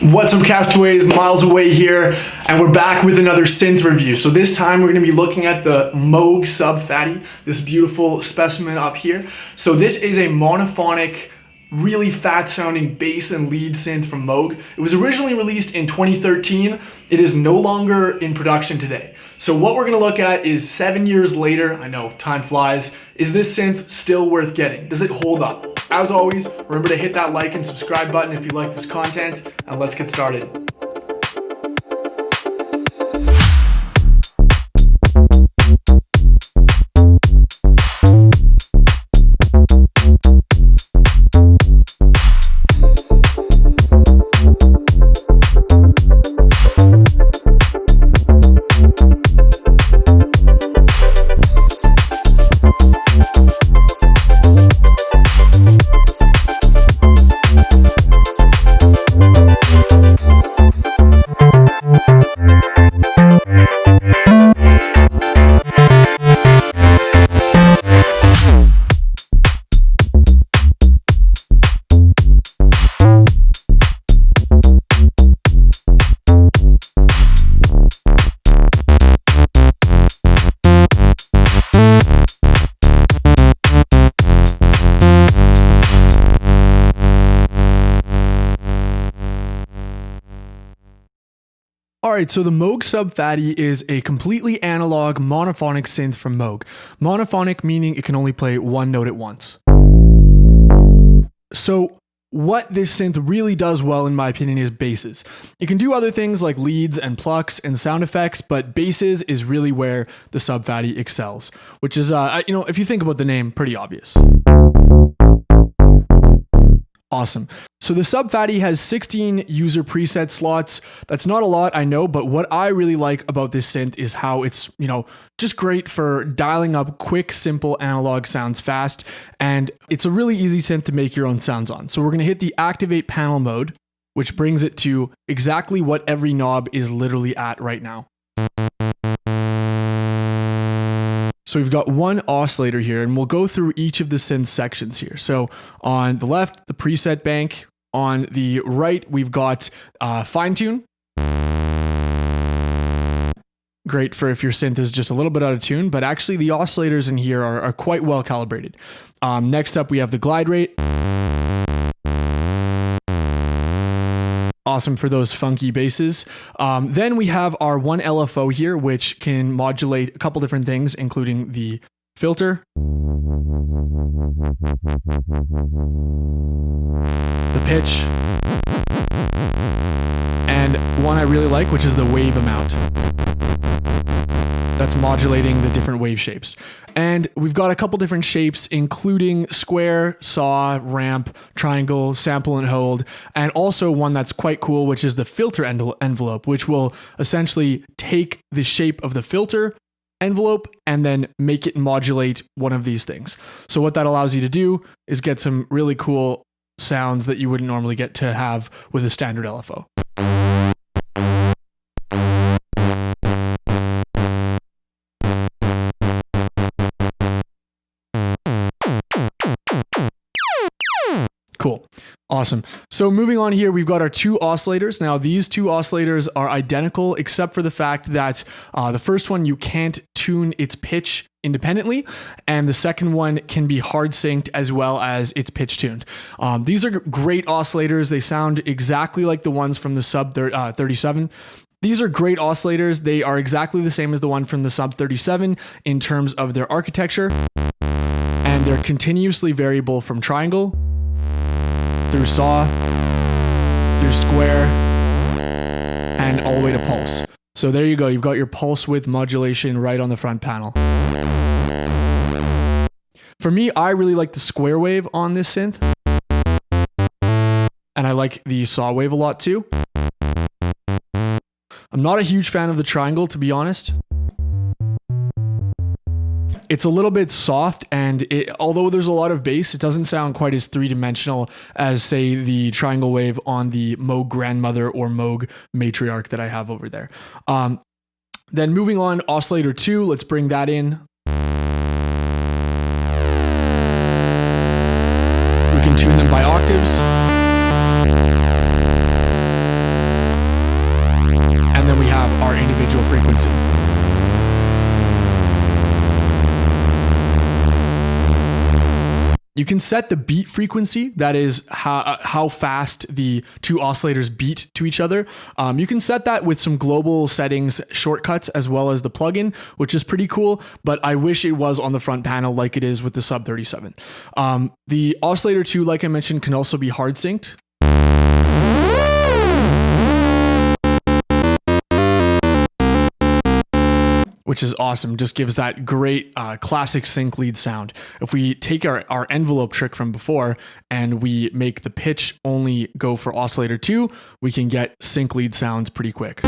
What's up, castaways? Miles away here, and we're back with another synth review. So this time we're going to be looking at the Moog Sub Phatty, this beautiful specimen up here. So this is a monophonic, really fat sounding bass and lead synth from Moog. It was originally released in 2013. It is no longer in production today. So what we're going to look at is 7 years later. I know, time flies. Is this synth still worth getting? Does it hold up? As always, remember to hit that like and subscribe button if you like this content, and let's get started. Alright, so the Moog Sub Phatty is a completely analog monophonic synth from Moog. Monophonic meaning it can only play one note at once. So what this synth really does well, in my opinion, is basses. It can do other things like leads and plucks and sound effects, but basses is really where the Sub Phatty excels, which is, if you think about the name, pretty obvious. Awesome. So the Sub Phatty has 16 user preset slots. That's not a lot, I know, but what I really like about this synth is how it's, just great for dialing up quick, simple analog sounds fast. And it's a really easy synth to make your own sounds on. So we're going to hit the activate panel mode, which brings it to exactly what every knob is literally at right now. So we've got one oscillator here, and we'll go through each of the synth sections here. So on the left, the preset bank. On the right, we've got fine tune. Great for if your synth is just a little bit out of tune, but actually the oscillators in here are quite well calibrated. Next up, we have the glide rate. Awesome for those funky basses. Then we have our one LFO here, which can modulate a couple different things, including the filter, the pitch, and one I really like, which is the wave amount. That's modulating the different wave shapes. And we've got a couple different shapes, including square, saw, ramp, triangle, sample and hold, and also one that's quite cool, which is the filter envelope, which will essentially take the shape of the filter envelope and then make it modulate one of these things. So what that allows you to do is get some really cool sounds that you wouldn't normally get to have with a standard LFO. Cool. Awesome. So moving on here, we've got our two oscillators. Now, these two oscillators are identical, except for the fact that the first one, you can't tune its pitch independently, and the second one can be hard synced as well as it's pitch tuned. These are great oscillators. They sound exactly like the ones from the Sub 37. These are great oscillators. They are exactly the same as the one from the Sub 37 in terms of their architecture, and they're continuously variable from triangle through saw, through square, and all the way to pulse. So there you go. You've got your pulse width modulation right on the front panel. For me, I really like the square wave on this synth. And I like the saw wave a lot too. I'm not a huge fan of the triangle, to be honest. It's a little bit soft, and although there's a lot of bass, it doesn't sound quite as three-dimensional as, say, the triangle wave on the Moog Grandmother or Moog Matriarch that I have over there. Then moving on, Oscillator 2, let's bring that in. We can tune them by octaves. You can set the beat frequency, that is how fast the two oscillators beat to each other. You can set that with some global settings shortcuts as well as the plugin, which is pretty cool, but I wish it was on the front panel like it is with the Sub 37. The Oscillator 2, like I mentioned, can also be hard synced. Which is awesome, just gives that great classic sync lead sound. If we take our envelope trick from before and we make the pitch only go for Oscillator 2, we can get sync lead sounds pretty quick.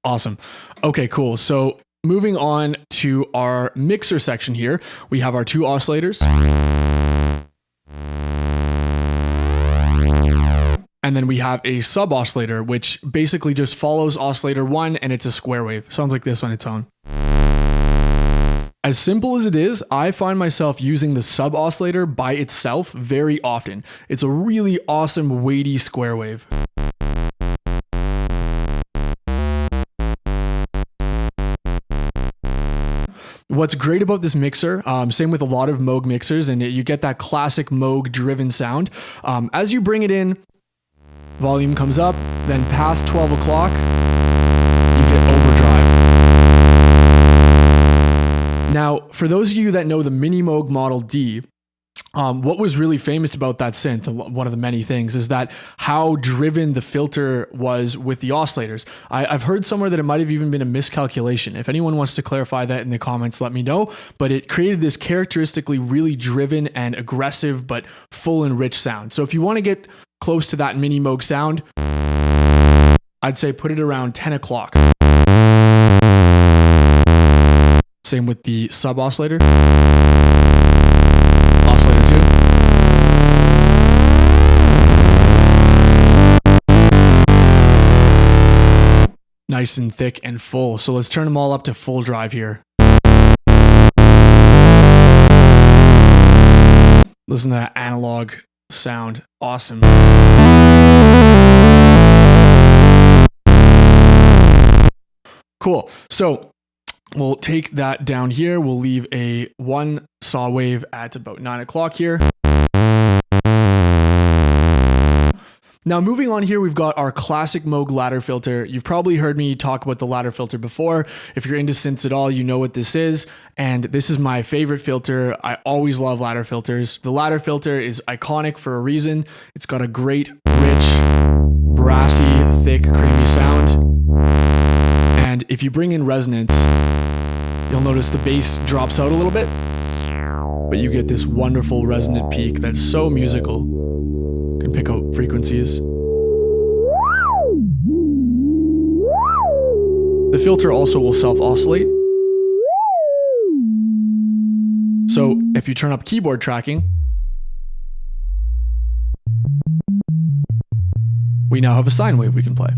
Awesome. Okay, cool. So moving on to our mixer section here, we have our two oscillators. And then we have a sub oscillator, which basically just follows oscillator 1 and it's a square wave. Sounds like this on its own. As simple as it is, I find myself using the sub oscillator by itself very often. It's a really awesome, weighty square wave. What's great about this mixer, same with a lot of Moog mixers, and you get that classic Moog driven sound. As you bring it in, volume comes up, then past 12 o'clock, you get overdrive. Now, for those of you that know the mini Moog Model D, what was really famous about that synth, one of the many things, is that how driven the filter was with the oscillators. I've heard somewhere that it might have even been a miscalculation. If anyone wants to clarify that in the comments, let me know. But it created this characteristically really driven and aggressive, but full and rich sound. So if you want to get close to that mini Moog sound, I'd say put it around 10 o'clock. Same with the sub oscillator. Oscillator 2. Nice and thick and full. So let's turn them all up to full drive here. Listen to that analog sound. Awesome. Cool. So we'll take that down here. We'll leave a one saw wave at about 9 o'clock here. Now moving on here, we've got our classic Moog ladder filter. You've probably heard me talk about the ladder filter before. If you're into synths at all, you know what this is. And this is my favorite filter. I always love ladder filters. The ladder filter is iconic for a reason. It's got a great, rich, brassy, thick, creamy sound. And if you bring in resonance, you'll notice the bass drops out a little bit, but you get this wonderful resonant peak that's so musical. You can pick out frequencies. The filter also will self-oscillate. So if you turn up keyboard tracking, we now have a sine wave we can play.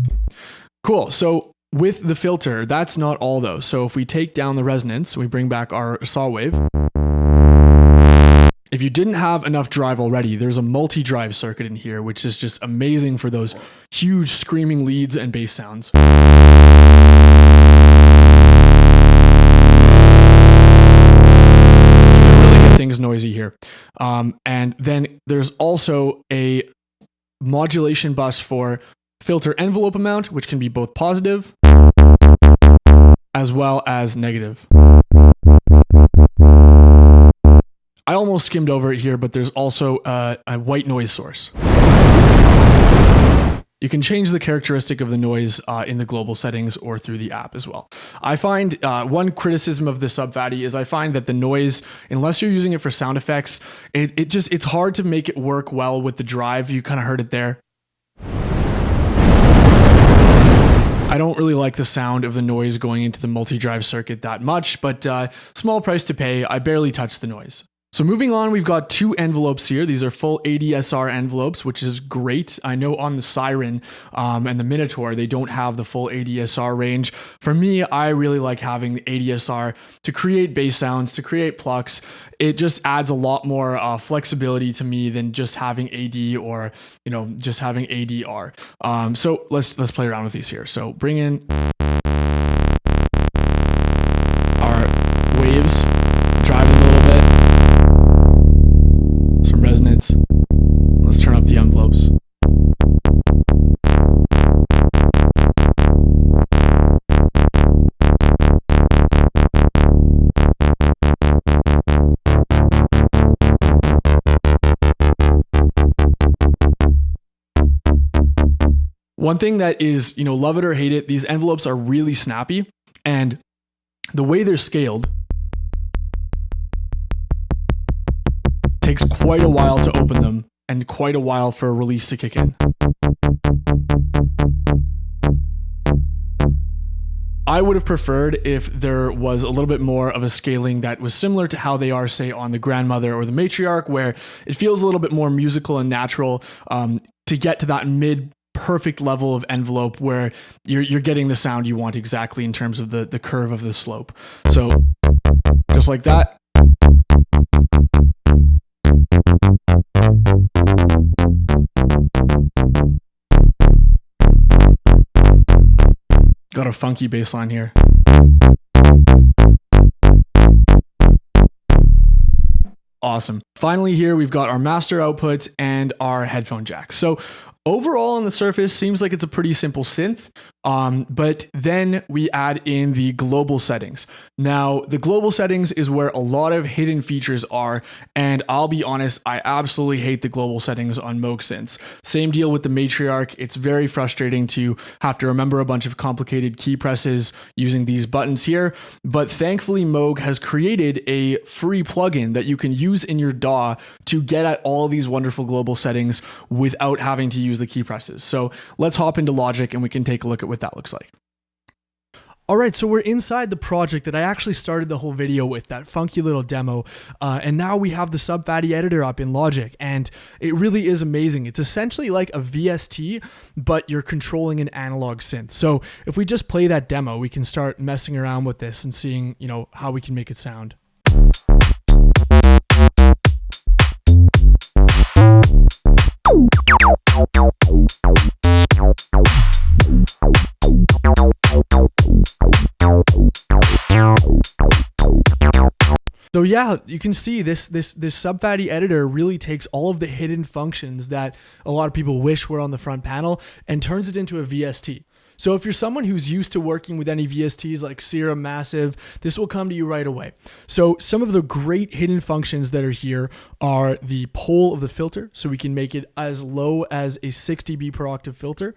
Cool. So with the filter, that's not all though. So if we take down the resonance, we bring back our saw wave. If you didn't have enough drive already, there's a multi-drive circuit in here, which is just amazing for those huge screaming leads and bass sounds. You can really get things noisy here. And then there's also a modulation bus for filter envelope amount, which can be both positive as well as negative. I almost skimmed over it here, but there's also a white noise source. You can change the characteristic of the noise in the global settings or through the app as well. I find one criticism of the Sub Phatty is I find that the noise, unless you're using it for sound effects, it's hard to make it work well with the drive. You kind of heard it there. I don't really like the sound of the noise going into the multi-drive circuit that much, but small price to pay. I barely touch the noise. So moving on, we've got two envelopes here. These are full ADSR envelopes, which is great. I know on the Siren and the Minotaur, they don't have the full ADSR range. For me, I really like having the ADSR to create bass sounds, to create plucks. It just adds a lot more flexibility to me than just having AD or, just having ADR. So let's play around with these here. So bring in our waves, drive them a little bit. Some resonance. Let's turn up the envelopes. One thing that is, love it or hate it, these envelopes are really snappy, and the way they're scaled takes quite a while to open them and quite a while for a release to kick in. I would have preferred if there was a little bit more of a scaling that was similar to how they are, say, on the Grandmother or the Matriarch, where it feels a little bit more musical and natural to get to that mid-perfect level of envelope where you're getting the sound you want exactly in terms of the curve of the slope. So just like that. Got a funky bass line here. Awesome. Finally here, we've got our master outputs and our headphone jack. So overall on the surface, seems like it's a pretty simple synth, but then we add in the global settings. Now, the global settings is where a lot of hidden features are, and I'll be honest, I absolutely hate the global settings on Moog synths. Same deal with the Matriarch. It's very frustrating to have to remember a bunch of complicated key presses using these buttons here, but thankfully Moog has created a free plugin that you can use in your DAW to get at all these wonderful global settings without having to use the key presses. So let's hop into Logic and we can take a look at what that looks like. All right, so we're inside the project that I actually started the whole video with, that funky little demo, and now we have the Sub Phatty editor up in Logic, and it really is amazing. It's essentially like a VST, but you're controlling an analog synth. So if we just play that demo, we can start messing around with this and seeing, how we can make it sound. So yeah, you can see this Sub Phatty editor really takes all of the hidden functions that a lot of people wish were on the front panel and turns it into a VST. So if you're someone who's used to working with any VSTs like Serum, Massive, this will come to you right away. So some of the great hidden functions that are here are the pole of the filter. So we can make it as low as a 6 dB per octave filter.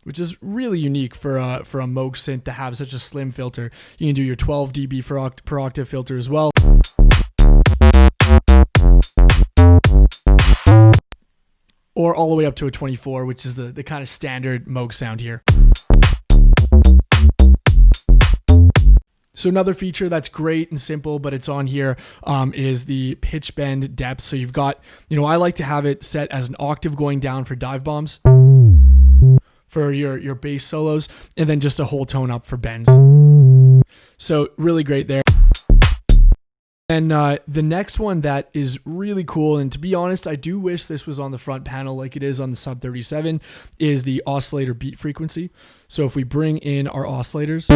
Which is really unique for a Moog synth to have such a slim filter. You can do your 12 dB per octave filter as well. Or all the way up to a 24, which is the kind of standard Moog sound here. So another feature that's great and simple, but it's on here, is the pitch bend depth. So you've got, I like to have it set as an octave going down for dive bombs, for your bass solos, and then just a whole tone up for bends. So really great there. And the next one that is really cool, and to be honest, I do wish this was on the front panel like it is on the Sub 37, is the oscillator beat frequency. So if we bring in our oscillators,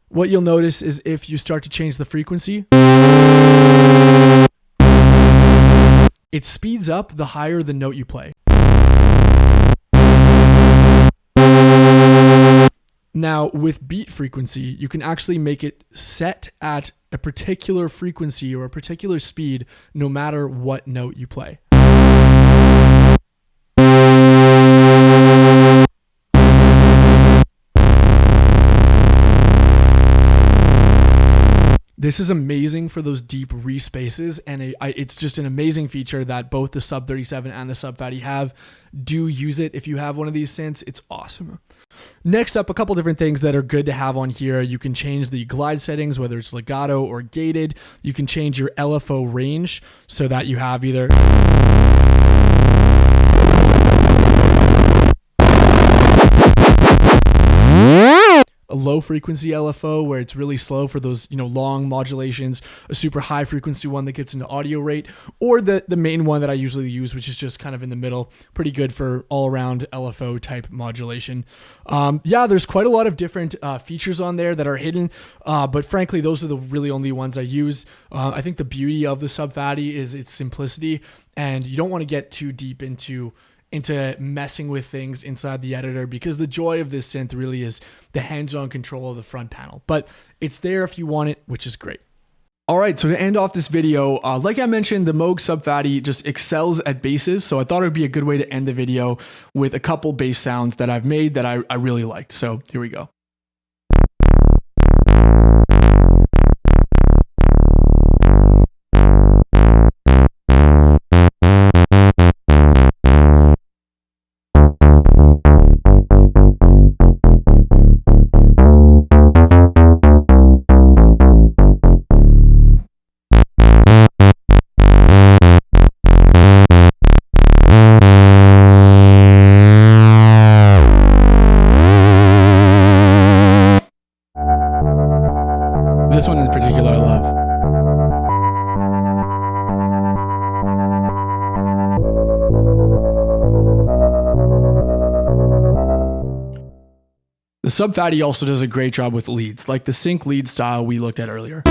what you'll notice is if you start to change the frequency, it speeds up the higher the note you play. Now, with beat frequency, you can actually make it set at a particular frequency or a particular speed, no matter what note you play. This is amazing for those deep respaces, and it's just an amazing feature that both the Sub 37 and the Sub Phatty have. Do use it if you have one of these synths. It's awesome. Next up, a couple different things that are good to have on here. You can change the glide settings, whether it's legato or gated. You can change your LFO range so that you have either a low frequency LFO where it's really slow for those, long modulations, a super high frequency one that gets into audio rate, or the main one that I usually use, which is just kind of in the middle, pretty good for all around LFO type modulation. There's quite a lot of different features on there that are hidden, but frankly, those are the really only ones I use. I think the beauty of the Sub Phatty is its simplicity, and you don't want to get too deep into messing with things inside the editor, because the joy of this synth really is the hands-on control of the front panel. But it's there if you want it, which is great. All right, so to end off this video, like I mentioned, the Moog Sub Phatty just excels at basses, so I thought it would be a good way to end the video with a couple bass sounds that I've made that I really liked. So here we go. This one in particular I love. The Sub Phatty also does a great job with leads, like the sync lead style we looked at earlier.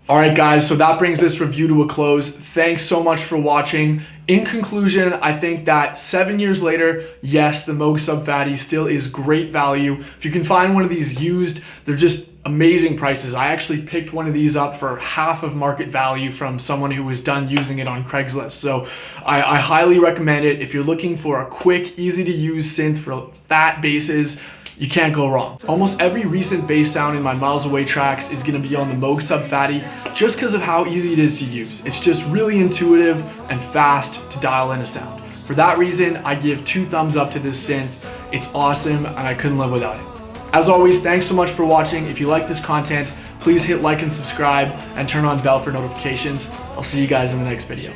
Alright guys, so that brings this review to a close. Thanks so much for watching. In conclusion, I think that 7 years later, yes, the Moog Sub Phatty still is great value. If you can find one of these used, they're just amazing prices. I actually picked one of these up for half of market value from someone who was done using it on Craigslist. So I highly recommend it. If you're looking for a quick, easy to use synth for fat basses, you can't go wrong. Almost every recent bass sound in my Miles Away tracks is gonna be on the Moog Sub Phatty just because of how easy it is to use. It's just really intuitive and fast to dial in a sound. For that reason, I give 2 thumbs up to this synth. It's awesome and I couldn't live without it. As always, thanks so much for watching. If you like this content, please hit like and subscribe and turn on bell for notifications. I'll see you guys in the next video.